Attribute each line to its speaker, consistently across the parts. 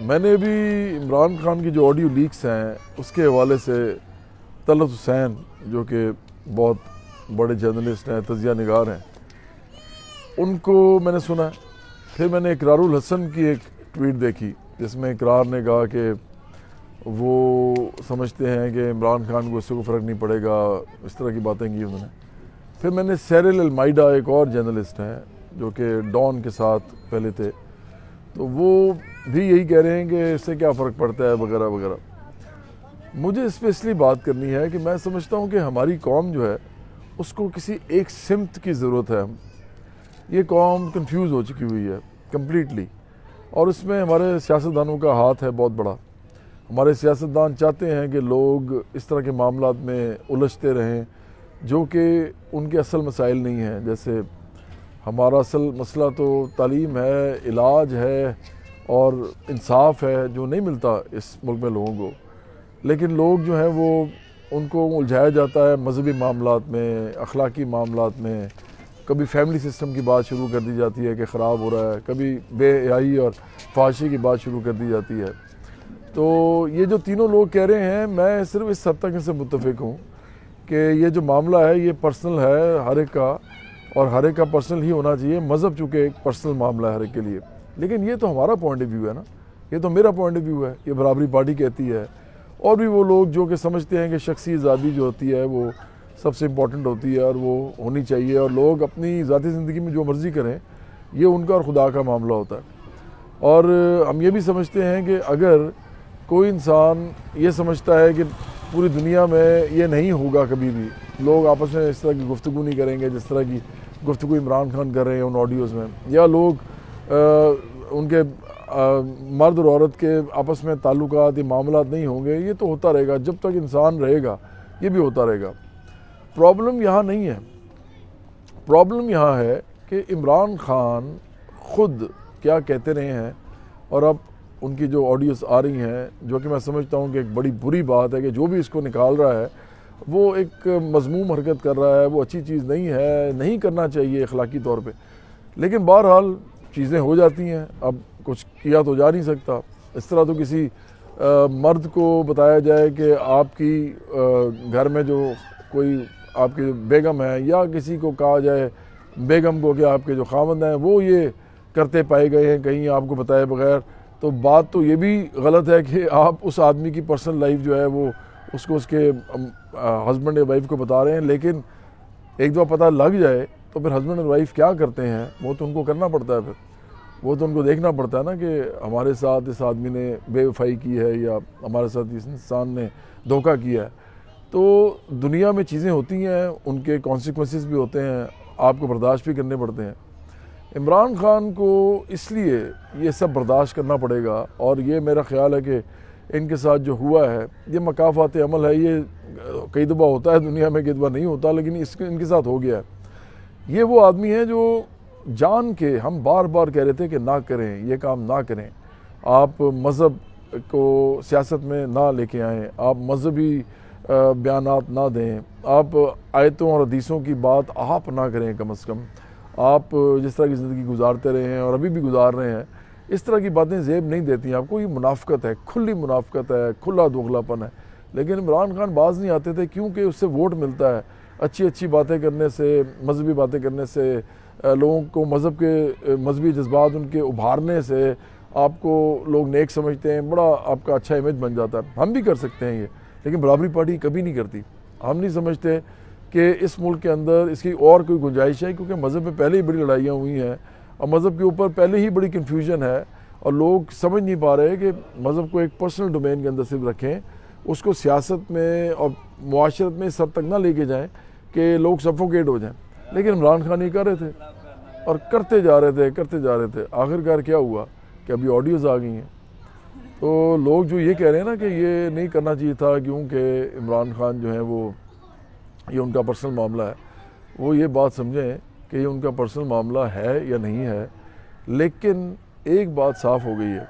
Speaker 1: मैंने भी इमरान खान की जो ऑडियो लीक्स हैं उसके हवाले से तलत हुसैन जो कि बहुत बड़े जर्नलिस्ट हैं, तजिया निगार हैं, उनको मैंने सुना। फिर मैंने इकरारुल हसन की एक ट्वीट देखी जिसमें इकरार ने कहा कि वो समझते हैं कि इमरान खान को इससे कोई फ़र्क नहीं पड़ेगा, इस तरह की बातें की उन्होंने। फिर मैंने सैरिल अलमाइडा, एक और जर्नलिस्ट हैं जो कि डॉन के साथ पहले थे, तो वो भी यही कह रहे हैं कि इससे क्या फ़र्क पड़ता है वगैरह वगैरह। मुझे इस पर इसलिए बात करनी है कि मैं समझता हूँ कि हमारी कौम जो है उसको किसी एक सिमत की ज़रूरत है। ये कौम कंफ्यूज हो चुकी हुई है कम्प्लीटली, और इसमें हमारे सियासतदानों का हाथ है बहुत बड़ा। हमारे सियासतदान चाहते हैं कि लोग इस तरह के मामलात में उलझते रहें जो कि उनके असल मसाइल नहीं हैं। जैसे हमारा असल मसला तो तालीम है, इलाज है और इंसाफ है, जो नहीं मिलता इस मुल्क में लोगों को। लेकिन लोग जो हैं वो उनको उलझाया जाता है मजहबी मामलात में, अखलाकी मामलात में। कभी फैमिली सिस्टम की बात शुरू कर दी जाती है कि ख़राब हो रहा है, कभी बेहयाई और फाशी की बात शुरू कर दी जाती है। तो ये जो तीनों लोग कह रहे हैं, मैं सिर्फ इस हद तक इनसे मुत्तफ़िक हूँ कि ये जो मामला है ये पर्सनल है हर एक का, और हर एक का पर्सनल ही होना चाहिए। मज़हब चूँकि एक पर्सनल मामला है हर एक के लिए, लेकिन ये तो हमारा पॉइंट ऑफ व्यू है ना, ये तो मेरा पॉइंट ऑफ व्यू है। ये बराबरी पार्टी कहती है, और भी वो लोग जो कि समझते हैं कि शख्सी आज़ादी जो होती है वो सबसे इम्पॉर्टेंट होती है और वो होनी चाहिए, और लोग अपनी ज़ाती ज़िंदगी में जो मर्ज़ी करें, ये उनका और खुदा का मामला होता है। और हम ये भी समझते हैं कि अगर कोई इंसान ये समझता है कि पूरी दुनिया में ये नहीं होगा, कभी भी लोग आपस में इस तरह की गुफ्तगू नहीं करेंगे जिस तरह की गुफ्तगू इमरान खान कर रहे हैं उन ऑडियोज़ में, या लोग उनके मर्द और औरत के आपस में ताल्लुकात या मामलात नहीं होंगे, ये तो होता रहेगा। जब तक इंसान रहेगा ये भी होता रहेगा। प्रॉब्लम यहाँ नहीं है। प्रॉब्लम यहाँ है कि इमरान खान ख़ुद क्या कहते रहे हैं, और अब उनकी जो ऑडियोज़ आ रही हैं, जो कि मैं समझता हूँ कि एक बड़ी बुरी बात है कि जो भी इसको निकाल रहा है वो एक मज़मूम हरकत कर रहा है, वो अच्छी चीज़ नहीं है, नहीं करना चाहिए अखलाकी तौर पे। लेकिन बहरहाल चीज़ें हो जाती हैं, अब कुछ किया तो जा नहीं सकता। इस तरह तो किसी मर्द को बताया जाए कि आपकी घर में जो कोई आपकी बेगम है, या किसी को कहा जाए बेगम को कि आपके जो खावंद हैं वो ये करते पाए गए हैं कहीं आपको बताए बगैर, तो बात तो ये भी गलत है कि आप उस आदमी की पर्सनल लाइफ जो है वो उसको उसके हस्बैंड या वाइफ को बता रहे हैं। लेकिन एक दफ़ा पता लग जाए तो फिर हस्बैंड और वाइफ क्या करते हैं वो तो उनको करना पड़ता है, फिर वो तो उनको देखना पड़ता है ना कि हमारे साथ इस आदमी ने बेवफाई की है या हमारे साथ इस इंसान ने धोखा किया है। तो दुनिया में चीज़ें होती हैं, उनके कॉन्सिक्वेंसेस भी होते हैं, आपको बर्दाश्त भी करने पड़ते हैं। इमरान खान को इसलिए ये सब बर्दाश्त करना पड़ेगा, और ये मेरा ख़्याल है कि इनके साथ जो हुआ है ये मकाफ़ात अमल है। ये कई दफ़ा होता है दुनिया में, कई दफ़ा नहीं होता, लेकिन इनके साथ हो गया है। ये वो आदमी है जो जान के, हम बार बार कह रहे थे कि ना करें, ये काम ना करें, आप मज़हब को सियासत में ना लेके आएँ, आप मजहबी बयानात ना दें, आप आयतों और हदीसों की बात आप ना करें। कम से कम आप जिस तरह की ज़िंदगी गुजारते रहे हैं और अभी भी गुजार रहे हैं, इस तरह की बातें ज़ेब नहीं देती आपको। ये मुनाफ़कत है, खुली मुनाफ़कत है, खुला दोगलापन है। लेकिन इमरान खान बाज नहीं आते थे क्योंकि उससे वोट मिलता है। अच्छी अच्छी बातें करने से, मजहबी बातें करने से, लोगों को मज़हब के मजहबी जज्बात उनके उभारने से आपको लोग नेक समझते हैं, बड़ा आपका अच्छा इमेज बन जाता है। हम भी कर सकते हैं ये, लेकिन बराबरी पार्टी कभी नहीं करती। हम नहीं समझते कि इस मुल्क के अंदर इसकी और कोई गुंजाइश है, क्योंकि मज़हब में पहले ही बड़ी लड़ाइयाँ हुई हैं और मज़हब के ऊपर पहले ही बड़ी कन्फ्यूजन है, और लोग समझ नहीं पा रहे कि मज़हब को एक पर्सनल डोमेन के अंदर सिर्फ रखें, उसको सियासत में और मुआशरत में इस हद तक ना लेके जाएँ कि लोग सफोकेट हो जाएँ। लेकिन इमरान खान ये कर रहे थे और करते जा रहे थे। आखिरकार क्या हुआ कि अभी ऑडियोज़ आ गई हैं। तो लोग जो ये कह रहे हैं ना कि ये नहीं करना चाहिए था क्योंकि इमरान खान जो है वो, ये उनका पर्सनल मामला है, वो ये बात समझें कि ये उनका पर्सनल मामला है या नहीं है। लेकिन एक बात साफ़ हो गई है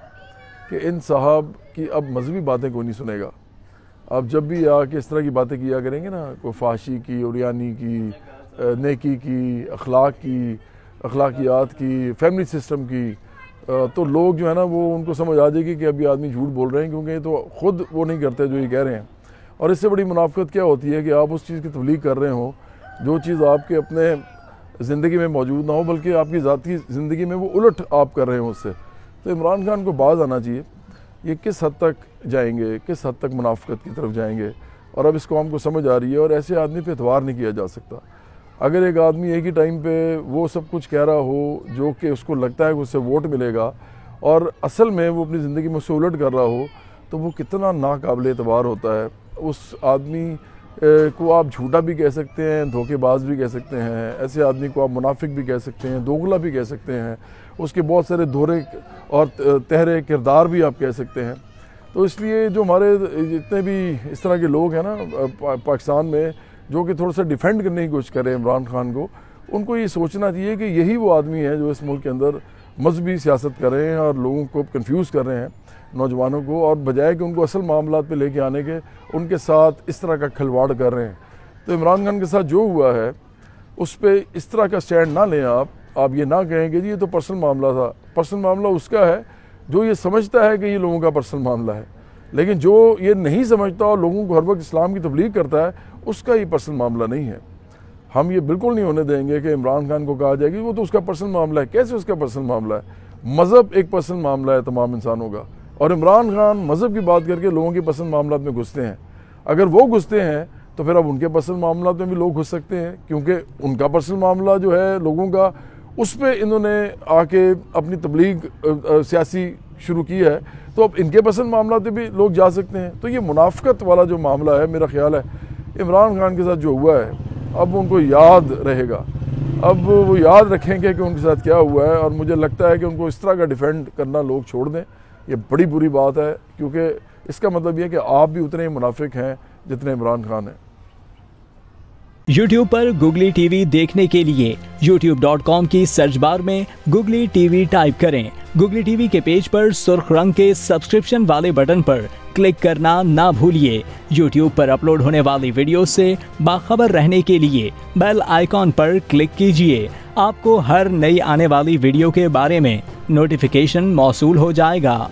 Speaker 1: कि इन साहब की अब मजहबी बातें कोई नहीं सुनेगा। अब जब भी आके इस तरह की बातें किया करेंगे ना, कोई फाशी की, उरियानी की, नेकी की, अखलाक की, अखलाकियात की, फैमिली सिस्टम की, तो लोग जो है ना वो उनको समझ आ जाएगी कि अभी आदमी झूठ बोल रहे हैं, क्योंकि तो ख़ुद वो नहीं करते जो ये कह रहे हैं। और इससे बड़ी मुनाफिकत क्या होती है कि आप उस चीज़ की तबलीग कर रहे हो जो चीज़ आपके अपने ज़िंदगी में मौजूद ना हो, बल्कि आपकी ज़ाती ज़िंदगी में वो उलट आप कर रहे हो उससे। तो इमरान खान को बाज आना चाहिए ये किस हद तक जाएंगे, किस हद तक मुनाफिकत की तरफ जाएंगे। और अब इस कौम को समझ आ रही है, और ऐसे आदमी पे एतबार नहीं किया जा सकता। अगर एक आदमी एक ही टाइम पे वो सब कुछ कह रहा हो जो कि उसको लगता है कि उससे वोट मिलेगा, और असल में वो अपनी ज़िंदगी में उससे उलट कर रहा हो, तो वो कितना नाकाबिल एतबार होता है। उस आदमी को आप झूठा भी कह सकते हैं, धोखेबाज भी कह सकते हैं, ऐसे आदमी को आप मुनाफिक भी कह सकते हैं, दोगला भी कह सकते हैं, उसके बहुत सारे दोहरे और तहरे किरदार भी आप कह सकते हैं। तो इसलिए जो हमारे जितने भी इस तरह के लोग हैं ना पाकिस्तान में, जो कि थोड़ा सा डिफेंड करने की कोशिश करें इमरान खान को, उनको ये सोचना चाहिए कि यही वो आदमी है जो इस मुल्क के अंदर मजहबी सियासत कर रहे हैं और लोगों को कंफ्यूज कर रहे हैं, नौजवानों को, और बजाय कि उनको असल मामलात पे लेके आने के उनके साथ इस तरह का खिलवाड़ कर रहे हैं। तो इमरान खान के साथ जो हुआ है उस पर इस तरह का स्टैंड ना लें आप ये ना कहें कि जी ये तो पर्सनल मामला था। पर्सनल मामला उसका है जो ये समझता है कि ये लोगों का पर्सनल मामला है, लेकिन जो ये नहीं समझता और लोगों को हर वक्त इस्लाम की तबलीग करता है उसका ये पर्सनल मामला नहीं है। हम ये बिल्कुल नहीं होने देंगे कि इमरान खान को कहा जाएगी वो तो उसका पर्सनल मामला है। कैसे उसका पर्सनल मामला है? मज़हब एक पर्सनल मामला है तमाम इंसानों का, और इमरान खान मज़हब की बात करके लोगों के पर्सनल मामला में घुसते हैं। अगर वो घुसते हैं तो फिर अब उनके पर्सनल मामला में भी लोग घुस सकते हैं, क्योंकि उनका पर्सनल मामला जो है लोगों का, उस पर इन्होंने आके अपनी तबलीग सियासी शुरू की है, तो अब इनके पर्सनल मामला पे भी लोग जा सकते हैं। तो ये मुनाफिकत वाला जो मामला है, मेरा ख्याल है इमरान खान के साथ जो हुआ है अब उनको याद रहेगा। अब वो याद रखेंगे कि उनके साथ क्या हुआ है, और मुझे लगता है कि उनको इस तरह का डिफेंड करना लोग छोड़ दें। ये बड़ी बुरी बात है, क्योंकि इसका मतलब ये है कि आप भी उतने ही मुनाफिक हैं जितने इमरान खान हैं।
Speaker 2: YouTube पर गुगली टीवी देखने के लिए youtube.com की सर्च बार में गुगली टीवी टाइप करें। गुगली टीवी के पेज पर सुर्ख रंग के सब्सक्रिप्शन वाले बटन पर क्लिक करना ना भूलिए। YouTube पर अपलोड होने वाली वीडियो से बाखबर रहने के लिए बेल आइकॉन पर क्लिक कीजिए। आपको हर नई आने वाली वीडियो के बारे में नोटिफिकेशन मौसूल हो जाएगा।